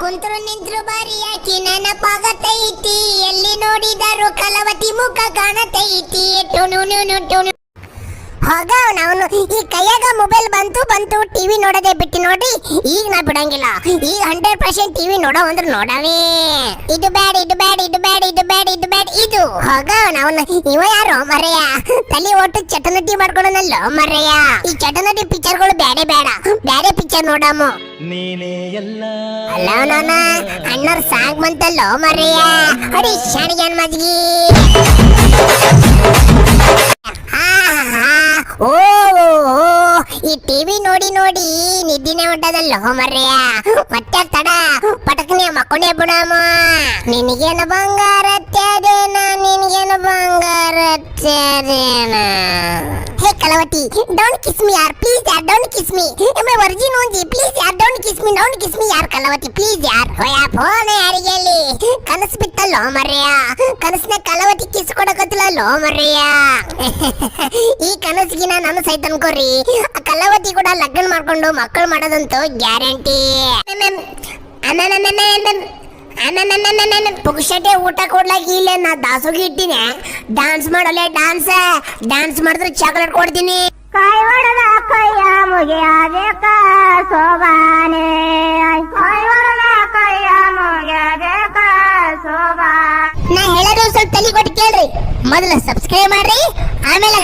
ಕುಂತ್ರು ನಿಂತ್ರು ಬಾರಿಯಾಕಿ ನೆನಪಾಗತೈತಿ ಎಲ್ಲಿ ನೋಡಿದರು ಕಲವತಿ ಮುಖ ಕಾಣತೈತಿ ಹೋಗ ಅವನು ಈ ಕೈಯಾಗ ಮೊಬೈಲ್ ಬಂತು ಟಿವಿ ನೋಡದೆ ಬಿಟ್ಟು ನೋಡಿ ಈಗ ನಾ ಬಿಡಂಗಿಲ್ಲ ಈಗ 100% ಟಿವಿ ನೋಡೋ ಅಂದ್ರೆ ನೋಡವೇ ಇದು ಬ್ಯಾಡ್ ಇದು ಹೋಗ ಅವನು ಇವ ಯಾರೋ ಮರೆಯ ತಲೆ ಒಟ್ಟು ಚಟನಟಿ ಮಾಡ್ಕೊಳನಲ್ಲೋ ಮರೆಯ ಈ ಚಟನಟಿ ಪಿಕ್ಚರ್ಗಳು ಬೇಡ ಪಿಕ್ಚರ್ ನೋಡಾಮು ಅಲ್ಲ ಅವನ ಅಣ್ಣವ್ರ ಸಾಗ್ ಬಂತಲ್ಲೋ ಮರೆಯ ಅಡಿ ಶಾಣಿಗೆ ಮಜ್ಗಿ ಓ ಈ ಟಿವಿ ನೋಡಿ ನಿದ್ದಿನೇ ಹೊಂಟದಲ್ಲ ಮರ್ರೆಯ ಮತ್ತೆ ತಡ ಪಟಕನೆ ಮಕ್ಕೊಂಡೇ ಬಿಡಮ್ಮ ನಿನಗೇನು ಬಂಗಾರ ಹೇ ಕಲವತಿ ಡೋಂಟ್ ಕಿಸ್ ಮಿ ಯಾರ್ ಪ್ಲೀಸ್ ಯಾರ್ ಡೋಂಟ್ ಕಿಸ್ ಮಿ ಎಮ್ಮೆ ವರ್ಜಿನ್ ಓಂಜಿ ಪ್ಲೀಸ್ ಯಾರ್ ಡೋಂಟ್ ಕಿಸ್ ಮಿ ಯಾರ್ ಕಲವತಿ ಪ್ಲೀಸ್ ಯಾರ್ ಹೋಯ ಫೋನ್ ಯಾರಿಗೆ ಹೇಳಿ ಕನಸು ಬಿತ್ತಲ್ಲೋ ಮರ್ರೆಯ ಕನಸಿನ ಕಲವತಿ ಕಿಸ್ ಕೊಡಕತ್ತಿಲ್ಲೋ ಮರ್ರೆಯ ಈ ಕನಸಿಗಿನ ನಾನು ಸಹಿತ ಅನ್ಕೋರಿ ಆ ಕಲವತಿ ಕೂಡ ಲಗ್ನ ಮಾಡ್ಕೊಂಡು ಮಕ್ಕಳು ಮಾಡೋದಂತೂ ಗ್ಯಾರಂಟಿ ಪುಕ್ಷಟೆ ಊಟ ಕೊಡ್ಲಾಕ ಇಲ್ಲ ನಾ ದಾಸೋಗಿ ಇಟ್ಟಿನಿ ಡ್ಯಾನ್ಸ್ ಮಾಡಲ್ಲ ಡ್ಯಾನ್ಸ್ ಮಾಡಿದ್ರೆ ಚಾಕ್ಲೇಟ್ ಕೊಡ್ತೀನಿ ಕಾಯಿ ಹೊಡೆದ ಕೈಯ ಮುಗಿಯಾದೇಕ ಸೋಬಾನೆ ಕಾಯಿ ಹೊಡೆದ ಕೈಯ ಮುಗಿಯಾದೇಕ ಸೋಬಾ ನಾ ಹೇಳೋದು ಸ್ವಲ್ಪ ತಲೆ ಕೊಟ್ಟು ಕೇಳ್ರಿ ಮೊದಲು ಸಬ್ಸ್ಕ್ರೈಬ್ ಮಾಡ್ರಿ ಆಮೇಲೆ